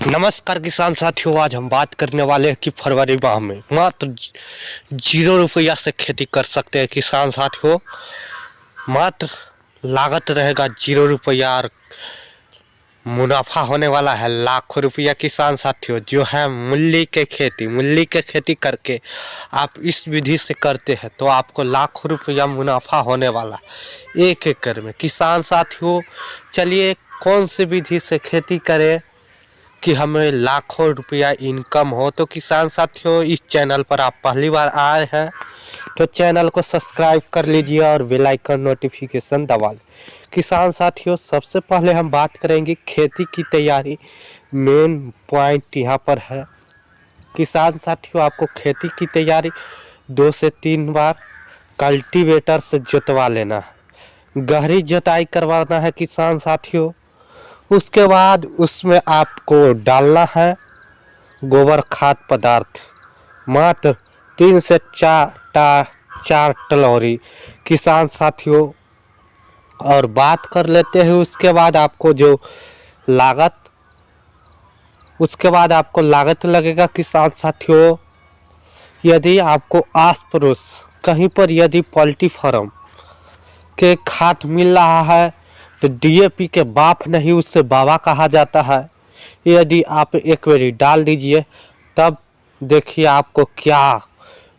नमस्कार किसान साथियों, आज हम बात करने वाले हैं कि फरवरी माह में मात्र 0 रुपया से खेती कर सकते हैं किसान साथियों। मात्र लागत रहेगा 0 रुपया और मुनाफा होने वाला है लाखों रुपया। किसान साथियों, जो है मूली के खेती करके आप इस विधि से करते हैं तो आपको लाखों रुपया मुनाफा होने वाला 1 एकड़ में। किसान साथियों, चलिए कौन सी विधि से खेती करें कि हमें लाखों रुपया इनकम हो। तो किसान साथियों, इस चैनल पर आप पहली बार आए हैं तो चैनल को सब्सक्राइब कर लीजिए और बेल आइकन नोटिफिकेशन दबा लें। किसान साथियों, सबसे पहले हम बात करेंगे खेती की तैयारी। मेन पॉइंट यहाँ पर है किसान साथियों, आपको खेती की तैयारी 2 से 3 बार कल्टीवेटर से जोतवा लेना है, गहरी जुताई करवाना है किसान साथियों। उसके बाद उसमें आपको डालना है गोबर खाद पदार्थ, मात्र 3 से 4 टलोरी किसान साथियों। और बात कर लेते हैं उसके बाद आपको लागत लगेगा किसान साथियों। यदि आपको आस पड़ोस कहीं पर यदि पोल्ट्री फार्म के खाद मिल रहा है तो डीएपी के बाप नहीं, उससे बाबा कहा जाता है। यदि आप एक बारी डाल दीजिए तब देखिए आपको क्या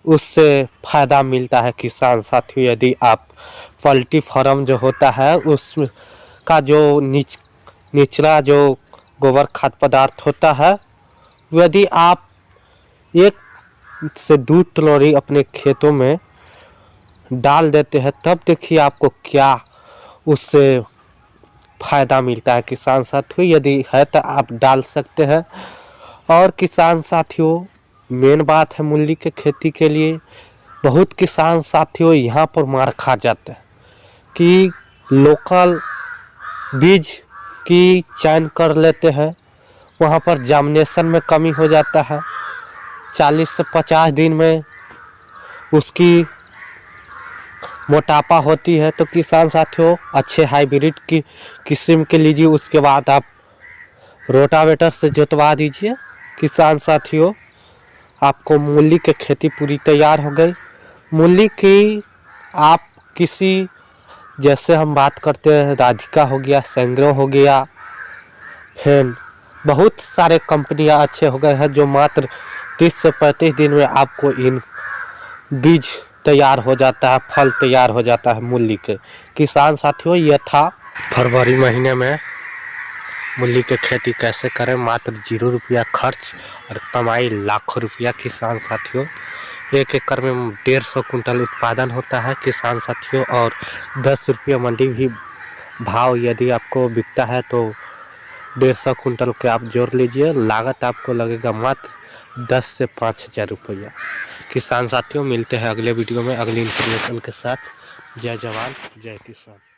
उससे फ़ायदा मिलता है किसान साथियों। यदि आप पोल्ट्री फार्म जो होता है उसका जो निचला जो गोबर खाद पदार्थ होता है, यदि आप 1 से 2 टलोरी अपने खेतों में डाल देते हैं तब देखिए आपको क्या उससे फ़ायदा मिलता है किसान साथियों। यदि है तो आप डाल सकते हैं। और किसान साथियों, मेन बात है मूली के खेती के लिए बहुत किसान साथियों यहाँ पर मार खा जाते हैं कि लोकल बीज की चयन कर लेते हैं, वहाँ पर जार्मिनेशन में कमी हो जाता है। 40 से 50 दिन में उसकी मोटापा होती है। तो किसान साथियों, अच्छे हाइब्रिड की किस्म के लीजिए, उसके बाद आप रोटावेटर से जोतवा दीजिए। किसान साथियों, आपको मूली की खेती पूरी तैयार हो गई। मूली की आप किसी, जैसे हम बात करते हैं राधिका हो गया, सेंग्रो हो गया, फिर बहुत सारे कंपनियां अच्छे हो गए हैं जो मात्र 30 से 35 दिन में आपको इन बीज तैयार हो जाता है, फल तैयार हो जाता है मूली के। किसान साथियों, यह था फरवरी महीने में मूली की खेती कैसे करें, मात्र 0 रुपया खर्च और कमाई लाखों रुपया। किसान साथियों, 1 एकड़ में 150 कुंटल उत्पादन होता है किसान साथियों। और 10 रुपया मंडी भी भाव यदि आपको बिकता है तो 150 कुंटल के आप जोड़ लीजिए, लागत आपको लगेगा मात्र 10 से 5,000 रुपया। किसान साथियों, मिलते हैं अगले वीडियो में अगली इन्फॉर्मेशन के साथ। जय जवान जय किसान।